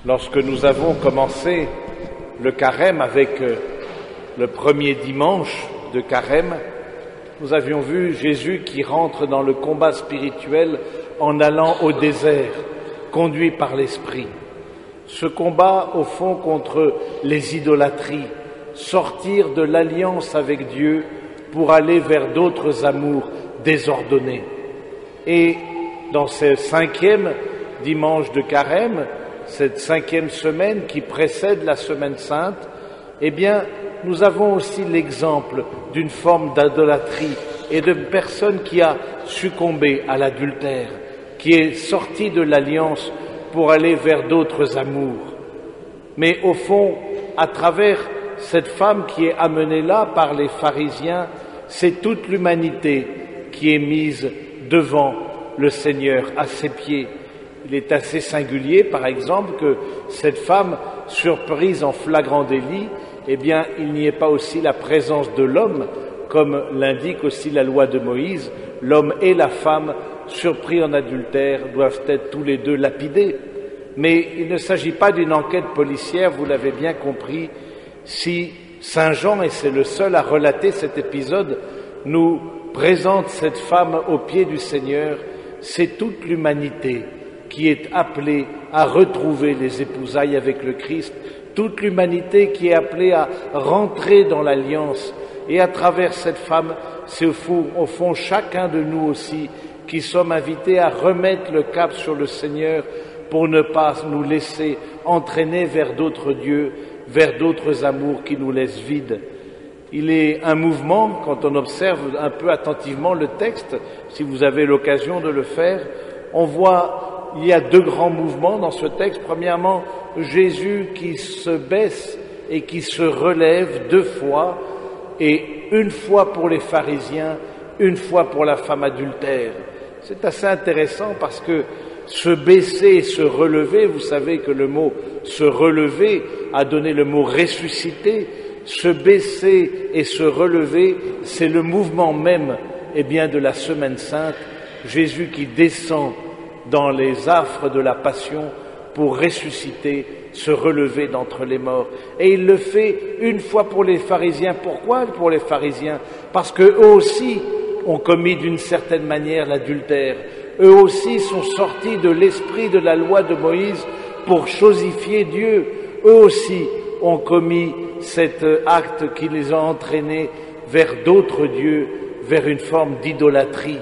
Lorsque nous avons commencé le carême avec le premier dimanche de carême, nous avions vu Jésus qui rentre dans le combat spirituel en allant au désert, conduit par l'Esprit. Ce combat, au fond, contre les idolâtries, sortir de l'alliance avec Dieu pour aller vers d'autres amours désordonnés. Et dans ce 5e dimanche de carême, cette 5e semaine qui précède la Semaine Sainte, eh bien, nous avons aussi l'exemple d'une forme d'idolâtrie et de personne qui a succombé à l'adultère, qui est sortie de l'alliance pour aller vers d'autres amours. Mais au fond, à travers cette femme qui est amenée là par les pharisiens, c'est toute l'humanité qui est mise devant le Seigneur à ses pieds. Il est assez singulier, par exemple, que cette femme, surprise en flagrant délit, eh bien, il n'y ait pas aussi la présence de l'homme, comme l'indique aussi la loi de Moïse. L'homme et la femme, surpris en adultère, doivent être tous les deux lapidés. Mais il ne s'agit pas d'une enquête policière, vous l'avez bien compris, si Saint Jean, et c'est le seul à relater cet épisode, nous présente cette femme aux pieds du Seigneur. C'est toute l'humanité qui est appelée à retrouver les épousailles avec le Christ, toute l'humanité qui est appelée à rentrer dans l'alliance. Et à travers cette femme, c'est au fond chacun de nous aussi qui sommes invités à remettre le cap sur le Seigneur pour ne pas nous laisser entraîner vers d'autres dieux, vers d'autres amours qui nous laissent vides. Il est un mouvement, quand on observe un peu attentivement le texte, si vous avez l'occasion de le faire, on voit il y a deux grands mouvements dans ce texte. Premièrement, Jésus qui se baisse et qui se relève deux fois, et une fois pour les pharisiens, une fois pour la femme adultère. C'est assez intéressant parce que se baisser et se relever, vous savez que le mot se relever a donné le mot ressusciter. Se baisser et se relever, c'est le mouvement même, eh bien, de la Semaine Sainte. Jésus qui descend dans les affres de la Passion pour ressusciter, se relever d'entre les morts. Et il le fait une fois pour les pharisiens. Pourquoi pour les pharisiens? Parce que eux aussi ont commis d'une certaine manière l'adultère. Eux aussi sont sortis de l'esprit de la loi de Moïse pour chosifier Dieu. Eux aussi ont commis cet acte qui les a entraînés vers d'autres dieux, vers une forme d'idolâtrie.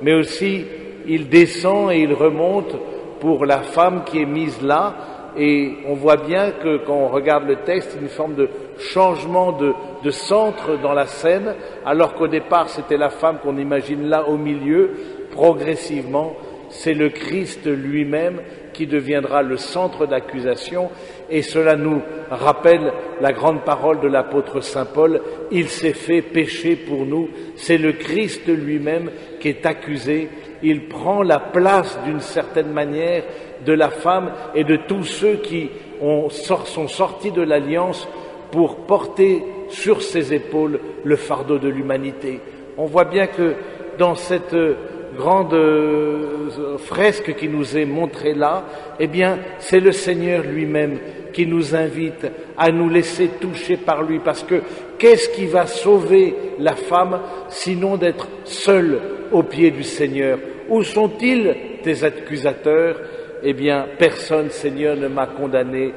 Mais aussi, il descend et il remonte pour la femme qui est mise là, et on voit bien que quand on regarde le texte, une forme de changement de centre dans la scène, alors qu'au départ c'était la femme qu'on imagine là au milieu. Progressivement, c'est le Christ lui-même qui deviendra le centre d'accusation, et cela nous rappelle la grande parole de l'apôtre Saint Paul, il s'est fait péché pour nous. C'est le Christ lui-même qui est accusé. Il prend la place d'une certaine manière de la femme et de tous ceux qui sont sortis de l'alliance pour porter sur ses épaules le fardeau de l'humanité. On voit bien que dans cette grande fresque qui nous est montrée là, eh bien, c'est le Seigneur lui-même qui nous invite à nous laisser toucher par lui, parce que qu'est-ce qui va sauver la femme sinon d'être seule aux pieds du Seigneur? Où sont-ils tes accusateurs? Eh bien, personne, Seigneur, ne m'a condamné.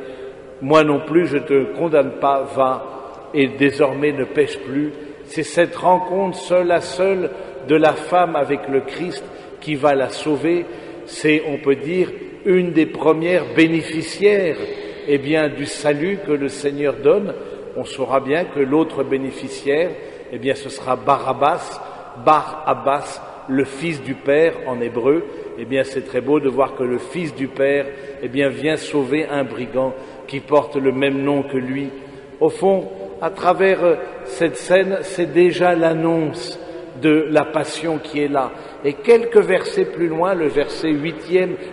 Moi non plus, je te condamne pas, va, et désormais ne pêche plus. C'est cette rencontre seule à seule de la femme avec le Christ qui va la sauver. C'est, on peut dire, une des premières bénéficiaires, eh bien, du salut que le Seigneur donne. On saura bien que l'autre bénéficiaire, eh bien, ce sera Barabbas, Bar Abbas, le fils du Père en hébreu. Eh bien, c'est très beau de voir que le fils du Père, eh bien, vient sauver un brigand qui porte le même nom que lui. Au fond, à travers cette scène, c'est déjà l'annonce de la passion qui est là. Et quelques versets plus loin, le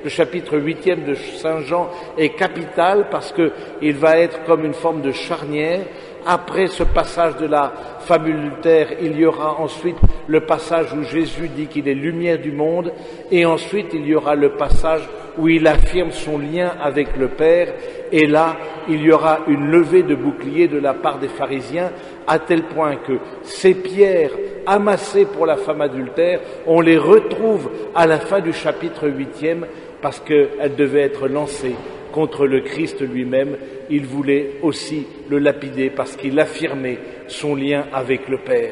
chapitre 8e de Saint Jean est capital parce que il va être comme une forme de charnière après ce passage de la femme adultère, il y aura ensuite le passage où Jésus dit qu'il est lumière du monde, et ensuite il y aura le passage où il affirme son lien avec le Père, et là, il y aura une levée de bouclier de la part des pharisiens, à tel point que ces pierres amassées pour la femme adultère, on les retrouve à la fin du chapitre 8e, parce qu'elles devaient être lancées contre le Christ lui-même. Il voulait aussi le lapider parce qu'il affirmait son lien avec le Père.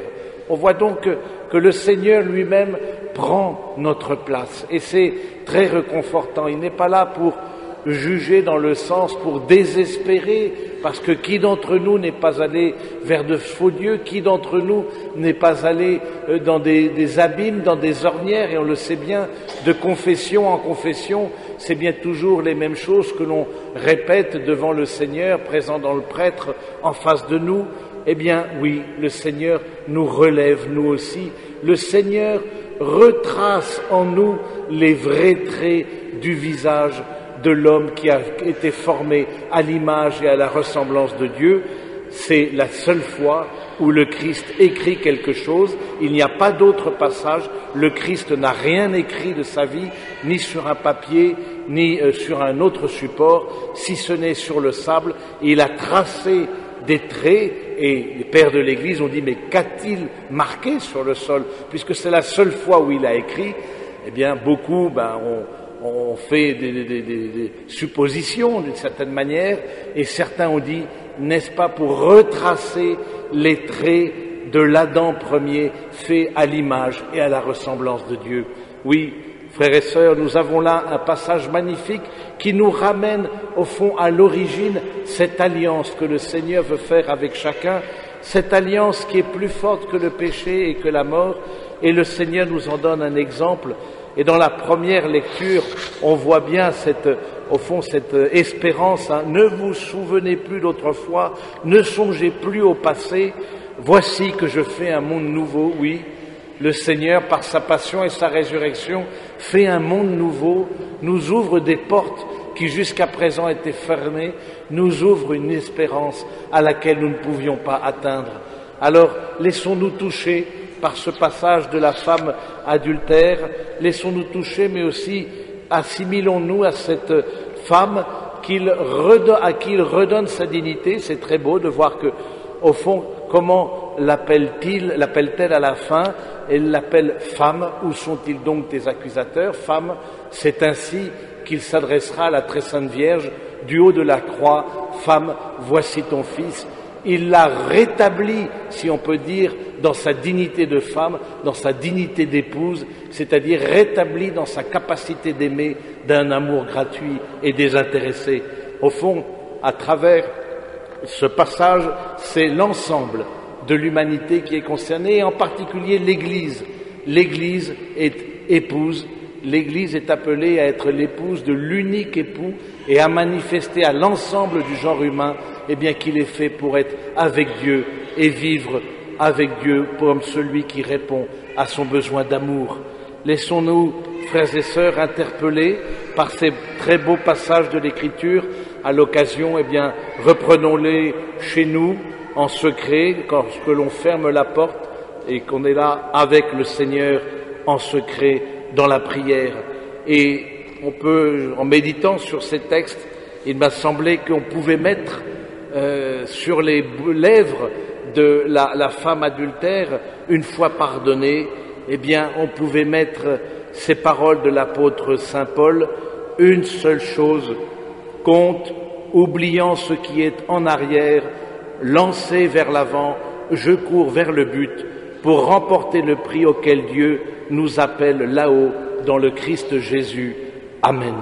On voit donc que le Seigneur lui-même prend notre place, et c'est très réconfortant. Il n'est pas là pour juger dans le sens pour désespérer, parce que qui d'entre nous n'est pas allé vers de faux dieux, qui d'entre nous n'est pas allé dans des abîmes, dans des ornières, et on le sait bien, de confession en confession, c'est bien toujours les mêmes choses que l'on répète devant le Seigneur, présent dans le prêtre, en face de nous. Eh bien oui, le Seigneur nous relève, nous aussi. Le Seigneur retrace en nous les vrais traits du visage de l'homme qui a été formé à l'image et à la ressemblance de Dieu. C'est la seule fois où le Christ écrit quelque chose. Il n'y a pas d'autre passage. Le Christ n'a rien écrit de sa vie, ni sur un papier, ni sur un autre support, si ce n'est sur le sable. Il a tracé des traits, et les pères de l'Église ont dit, mais qu'a-t-il marqué sur le sol? Puisque c'est la seule fois où il a écrit, eh bien, beaucoup on fait des suppositions d'une certaine manière, et certains ont dit, n'est-ce pas pour retracer les traits de l'Adam premier fait à l'image et à la ressemblance de Dieu? Oui, frères et sœurs, nous avons là un passage magnifique qui nous ramène au fond à l'origine, cette alliance que le Seigneur veut faire avec chacun, cette alliance qui est plus forte que le péché et que la mort, et le Seigneur nous en donne un exemple. Et dans la première lecture, on voit bien cette espérance, hein. Ne vous souvenez plus d'autrefois, ne songez plus au passé, voici que je fais un monde nouveau. Oui, le Seigneur, par sa passion et sa résurrection, fait un monde nouveau, nous ouvre des portes qui jusqu'à présent étaient fermées, nous ouvre une espérance à laquelle nous ne pouvions pas atteindre. Alors, laissons-nous toucher par ce passage de la femme adultère, laissons-nous toucher, mais aussi assimilons-nous à cette femme à qui il redonne sa dignité. C'est très beau de voir que, au fond, comment l'appelle-t-elle à la fin? Elle l'appelle femme. Où sont-ils donc tes accusateurs? Femme, c'est ainsi qu'il s'adressera à la très sainte Vierge du haut de la croix. Femme, voici ton fils. Il l'a rétablie, si on peut dire, dans sa dignité de femme, dans sa dignité d'épouse, c'est-à-dire rétablie dans sa capacité d'aimer d'un amour gratuit et désintéressé. Au fond, à travers ce passage, c'est l'ensemble de l'humanité qui est concernée, et en particulier l'Église. L'Église est épouse. L'Église est appelée à être l'épouse de l'unique époux et à manifester à l'ensemble du genre humain, eh bien, qu'il est fait pour être avec Dieu et vivre avec Dieu comme celui qui répond à son besoin d'amour. Laissons-nous, frères et sœurs, interpellés par ces très beaux passages de l'Écriture. À l'occasion, eh bien, reprenons-les chez nous en secret, lorsque l'on ferme la porte et qu'on est là avec le Seigneur en secret dans la prière. Et on peut, en méditant sur ces textes, il m'a semblé qu'on pouvait mettre sur les lèvres de la femme adultère, une fois pardonnée, eh bien, on pouvait mettre ces paroles de l'apôtre Saint Paul: une seule chose compte, oubliant ce qui est en arrière, lancé vers l'avant, je cours vers le but pour remporter le prix auquel Dieu nous appelle là-haut dans le Christ Jésus. Amen.